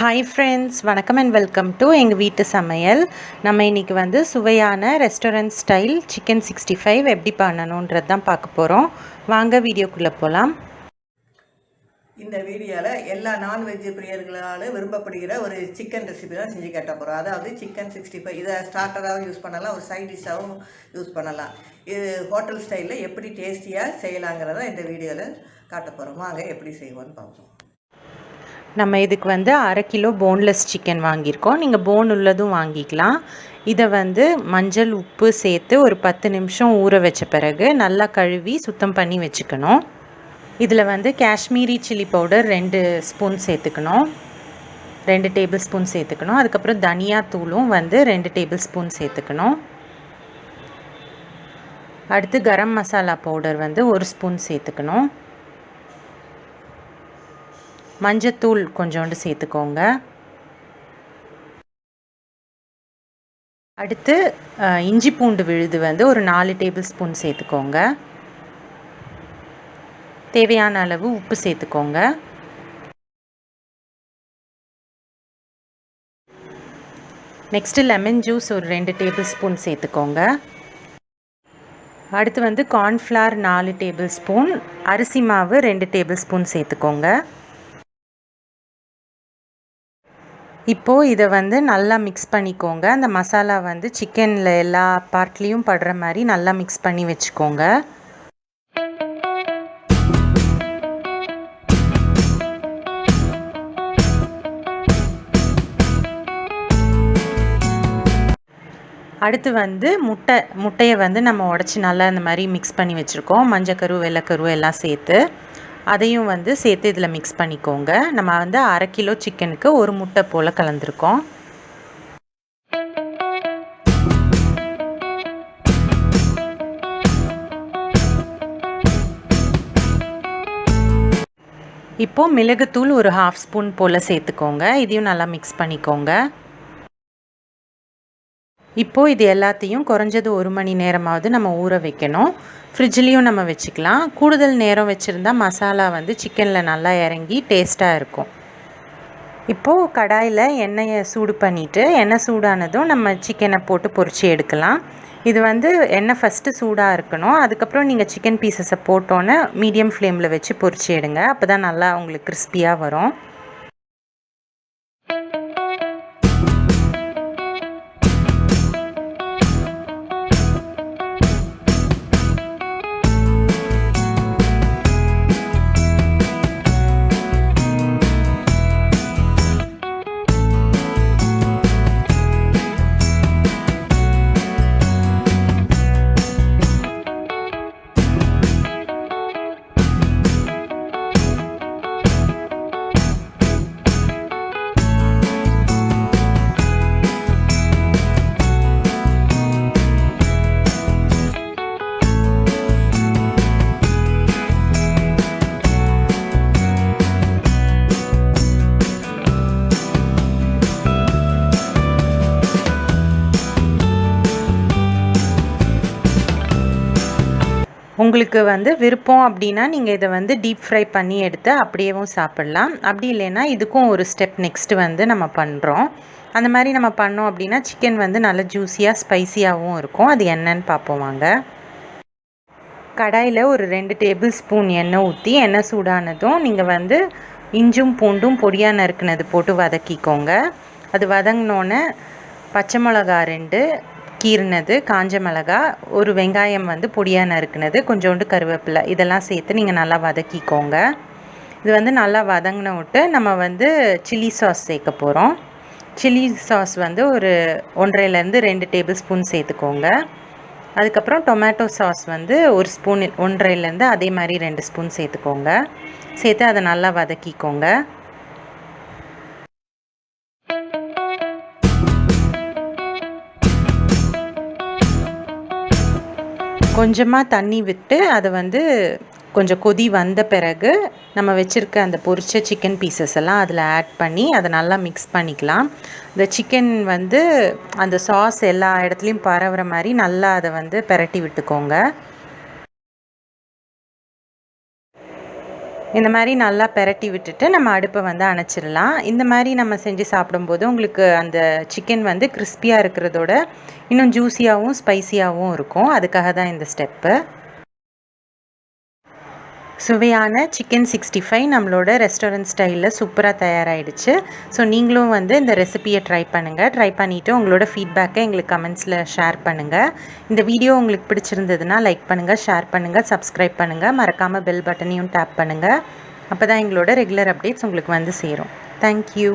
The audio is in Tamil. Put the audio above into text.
ஹாய் ஃப்ரெண்ட்ஸ், வணக்கம் அண்ட் வெல்கம் டு எங்கள் வீட்டு சமையல். நம்ம இன்றைக்கி வந்து சுவையான ரெஸ்டாரண்ட் ஸ்டைல் சிக்கன் 65 எப்படி பண்ணணுன்றது தான் பார்க்க போகிறோம். வாங்க வீடியோக்குள்ளே போகலாம். இந்த வீடியோவில் எல்லா நான்வெஜ் பிரியர்களால் விரும்பப்படுகிற ஒரு சிக்கன் ரெசிபி தான் செஞ்சு கேட்ட போகிறோம். அதாவது சிக்கன் 65. இதை ஸ்டார்டராகவும் யூஸ் பண்ணலாம், ஒரு சைட் டிஷ்ஷாகவும் யூஸ் பண்ணலாம். இது ஹோட்டல் ஸ்டைலில் எப்படி டேஸ்டியாக செய்யலாங்கிறத இந்த வீடியோவில் காட்ட போகிறோம். வாங்க எப்படி செய்வோன்னு பார்ப்போம். நம்ம இதுக்கு வந்து 1/2 கிலோ போன்லெஸ் சிக்கன் வாங்கியிருக்கோம். நீங்கள் போன் உள்ளதும் வாங்கிக்கலாம். இதை வந்து மஞ்சள் உப்பு சேர்த்து ஒரு 10 நிமிஷம் ஊற வச்ச பிறகு நல்லா கழுவி சுத்தம் பண்ணி வச்சுக்கணும். இதில் வந்து காஷ்மீரி சில்லி பவுடர் 2 ஸ்பூன் சேர்த்துக்கணும், 2 டேபிள் ஸ்பூன் சேர்த்துக்கணும். அதுக்கப்புறம் தனியா தூளும் வந்து 2 டேபிள் ஸ்பூன் சேர்த்துக்கணும். அடுத்து கரம் மசாலா பவுடர் வந்து 1 ஸ்பூன் சேர்த்துக்கணும். மஞ்சத்தூள் கொஞ்சோண்டு சேர்த்துக்கோங்க. அடுத்து இஞ்சி பூண்டு விழுது வந்து ஒரு 4 டேபிள் ஸ்பூன் சேர்த்துக்கோங்க. தேவையான அளவு உப்பு சேர்த்துக்கோங்க. நெக்ஸ்ட்டு லெமன் ஜூஸ் ஒரு 2 டேபிள் ஸ்பூன் சேர்த்துக்கோங்க. அடுத்து வந்து கார்ன்ஃப்ளவர் 4 டேபிள் ஸ்பூன், அரிசி மாவு 2 டேபிள் ஸ்பூன் சேர்த்துக்கோங்க. இப்போது இதை வந்து நல்லா மிக்ஸ் பண்ணிக்கோங்க. அந்த மசாலா வந்து சிக்கனில் எல்லா பார்ட்லேயும் படுற மாதிரி நல்லா மிக்ஸ் பண்ணி வச்சுக்கோங்க. அடுத்து வந்து முட்டையை வந்து நம்ம உடச்சி நல்லா இந்த மாதிரி மிக்ஸ் பண்ணி வச்சுருக்கோம். மஞ்சக்கரு வெள்ளைக்கரு எல்லாம் சேர்த்து அதையும் வந்து சேர்த்து இதில் மிக்ஸ் பண்ணிக்கோங்க. நம்ம வந்து 1/2 கிலோ சிக்கனுக்கு 1 முட்டை போல் கலந்துருக்கோம். இப்போது மிளகுத்தூள் ஒரு 1/2 ஸ்பூன் போல் சேர்த்துக்கோங்க. இதையும் நல்லா மிக்ஸ் பண்ணிக்கோங்க. இப்போது இது எல்லாத்தையும் குறைஞ்சது 1 மணி நேரமாவது நம்ம ஊற வைக்கணும். ஃப்ரிட்ஜ்லேயும் நம்ம வச்சுக்கலாம். கூடுதல் நேரம் வச்சுருந்தா மசாலா வந்து சிக்கனில் நல்லா இறங்கி டேஸ்ட்டாக இருக்கும். இப்போது கடாயில் எண்ணெயை சூடு பண்ணிவிட்டு எண்ணெய் சூடானதும் நம்ம சிக்கனை போட்டு பொரிச்சு எடுக்கலாம். இது வந்து எண்ணெய் ஃபஸ்ட்டு சூடாக இருக்கணும். அதுக்கப்புறம் நீங்கள் சிக்கன் பீசஸை போட்டோன்னே மீடியம் ஃப்ளேமில் வச்சு பொரிச்சு எடுங்க. அப்போ தான் நல்லா உங்களுக்கு கிறிஸ்பியாக வரும். உங்களுக்கு வந்து விருப்பம் அப்படின்னா நீங்கள் இதை வந்து டீப் ஃப்ரை பண்ணி எடுத்து அப்படியேவும் சாப்பிட்லாம். அப்படி இல்லைன்னா இதுக்கும் ஒரு ஸ்டெப் நெக்ஸ்ட்டு வந்து நம்ம பண்ணுறோம். அந்த மாதிரி நம்ம பண்ணோம் அப்படின்னா சிக்கன் வந்து நல்லா ஜூஸியாக ஸ்பைஸியாகவும் இருக்கும். அது என்னன்னு பார்ப்போம் வாங்க. கடாயில் ஒரு 2 டேபிள் ஸ்பூன் எண்ணெய் ஊற்றி எண்ணெய் சூடானதும் நீங்கள் வந்து இஞ்சும் பூண்டும் பொடியாக நறுக்குனது போட்டு வதக்கிக்கோங்க. அது வதங்கினோன்னே பச்சை மிளகா 2 கீறினது, காஞ்ச மிளகா, ஒரு வெங்காயம் வந்து பொடியாக நறுக்குனது, கொஞ்சோண்டு கருவேப்பிலை இதெல்லாம் சேர்த்து நீங்கள் நல்லா வதக்கிக்கோங்க. இது வந்து நல்லா வதங்கின விட்டு நம்ம வந்து சில்லி சாஸ் சேர்க்க போகிறோம். சில்லி சாஸ் வந்து ஒரு 1.5லேருந்து 2 டேபிள் ஸ்பூன் சேர்த்துக்கோங்க. அதுக்கப்புறம் டொமேட்டோ சாஸ் வந்து 1 ஸ்பூன், 1.5லேருந்து அதே மாதிரி 2 ஸ்பூன் சேர்த்துக்கோங்க. சேர்த்து அதை நல்லா வதக்கிக்கோங்க. கொஞ்சமாக தண்ணி விட்டு அதை வந்து கொஞ்சம் கொதி வந்த பிறகு நம்ம வச்சுருக்க அந்த பொரிச்ச சிக்கன் பீசஸ் எல்லாம் அதில் ஆட் பண்ணி அதை நல்லா மிக்ஸ் பண்ணிக்கலாம். இந்த சிக்கன் வந்து அந்த சாஸ் எல்லா இடத்துலையும் பரவுற மாதிரி நல்லா அதை வந்து பிரட்டி விட்டுக்கோங்க. இந்த மாதிரி நல்லா பெரட்டி விட்டுட்டு நம்ம அடுப்பை வந்து அணைச்சிடலாம். இந்த மாதிரி நம்ம செஞ்சு சாப்பிடும்போது உங்களுக்கு அந்த சிக்கன் வந்து கிறிஸ்பியாக இருக்கிறதோட இன்னும் ஜூஸியாகவும் ஸ்பைசியாகவும் இருக்கும். அதுக்காக தான் இந்த ஸ்டெப்பு. சுவையான சிக்கன் 65 நம்மளோட ரெஸ்டாரண்ட் ஸ்டைலில் சூப்பராக தயாராகிடுச்சு. ஸோ நீங்களும் வந்து இந்த ரெசிபியை ட்ரை பண்ணுங்கள். ட்ரை பண்ணிவிட்டு உங்களோட ஃபீட்பேக்கை எங்களுக்கு கமெண்ட்ஸில் ஷேர் பண்ணுங்கள். இந்த வீடியோ உங்களுக்கு பிடிச்சிருந்ததுன்னா லைக் பண்ணுங்கள், ஷேர் பண்ணுங்கள், சப்ஸ்கிரைப் பண்ணுங்கள். மறக்காமல் பெல் பட்டனையும் டேப் பண்ணுங்கள். அப்போ தான் எங்களோட ரெகுலர் அப்டேட்ஸ் உங்களுக்கு வந்து சேரும். தேங்க்யூ.